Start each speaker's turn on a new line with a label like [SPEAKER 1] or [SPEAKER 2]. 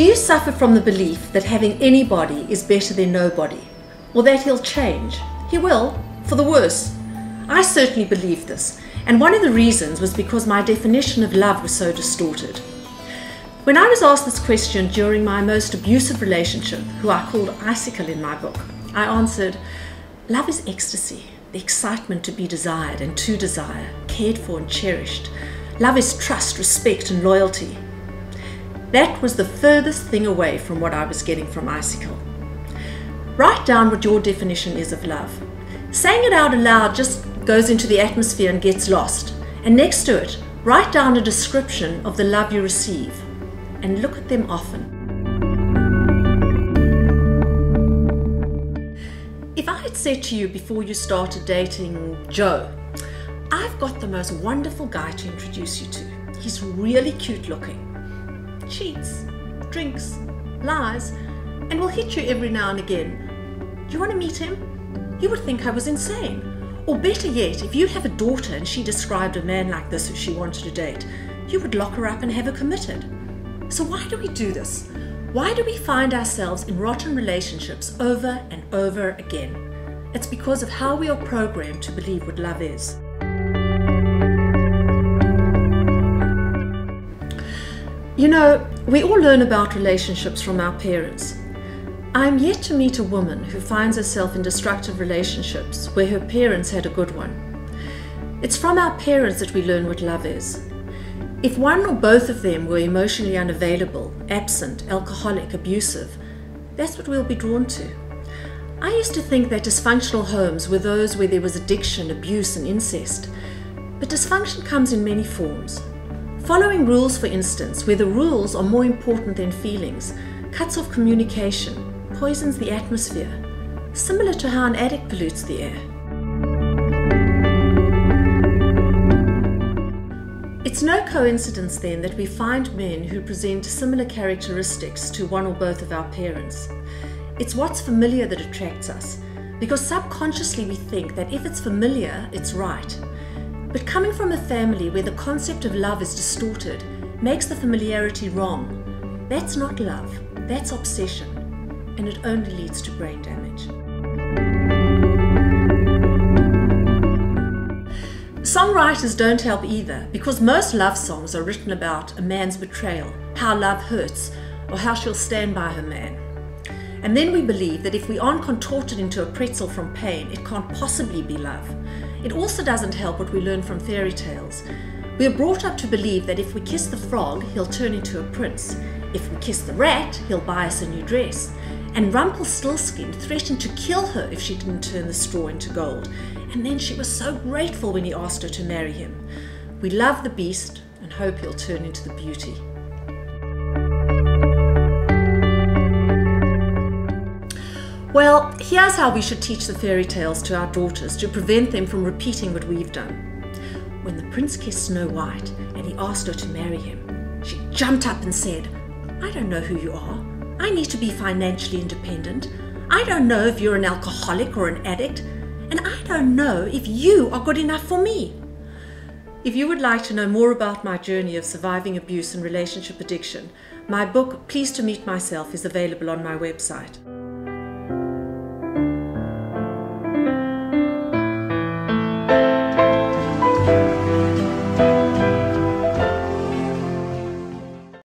[SPEAKER 1] Do you suffer from the belief that having anybody is better than nobody? Or that he'll change? He will, for the worse. I certainly believed this, and one of the reasons was because my definition of love was so distorted. When I was asked this question during my most abusive relationship, who I called Icicle in my book, I answered, love is ecstasy, the excitement to be desired and to desire, cared for and cherished. Love is trust, respect and loyalty. That was the furthest thing away from what I was getting from Icicle. Write down what your definition is of love. Saying it out aloud just goes into the atmosphere and gets lost. And next to it, write down a description of the love you receive and look at them often. If I had said to you before you started dating Joe, I've got the most wonderful guy to introduce you to. He's really cute looking, cheats, drinks, lies, and will hit you every now and again. Do you want to meet him? You would think I was insane. Or better yet, if you have a daughter and she described a man like this who she wanted to date, you would lock her up and have her committed. So why do we do this? Why do we find ourselves in rotten relationships over and over again? It's because of how we are programmed to believe what love is. You know, we all learn about relationships from our parents. I am yet to meet a woman who finds herself in destructive relationships where her parents had a good one. It's from our parents that we learn what love is. If one or both of them were emotionally unavailable, absent, alcoholic, abusive, that's what we'll be drawn to. I used to think that dysfunctional homes were those where there was addiction, abuse and incest. But dysfunction comes in many forms. Following rules, for instance, where the rules are more important than feelings, cuts off communication, poisons the atmosphere, similar to how an addict pollutes the air. It's no coincidence then that we find men who present similar characteristics to one or both of our parents. It's what's familiar that attracts us, because subconsciously we think that if it's familiar, it's right. But coming from a family where the concept of love is distorted makes the familiarity wrong. That's not love, that's obsession, and it only leads to brain damage. Songwriters don't help either, because most love songs are written about a man's betrayal, how love hurts, or how she'll stand by her man. And then we believe that if we aren't contorted into a pretzel from pain, it can't possibly be love. It also doesn't help what we learn from fairy tales. We are brought up to believe that if we kiss the frog, he'll turn into a prince. If we kiss the rat, he'll buy us a new dress. And Rumpelstiltskin threatened to kill her if she didn't turn the straw into gold. And then she was so grateful when he asked her to marry him. We love the beast and hope he'll turn into the beauty. Well, here's how we should teach the fairy tales to our daughters to prevent them from repeating what we've done. When the prince kissed Snow White and he asked her to marry him, she jumped up and said, "I don't know who you are. I need to be financially independent. I don't know if you're an alcoholic or an addict, and I don't know if you are good enough for me." If you would like to know more about my journey of surviving abuse and relationship addiction, my book, Pleased to Meet Myself, is available on my website.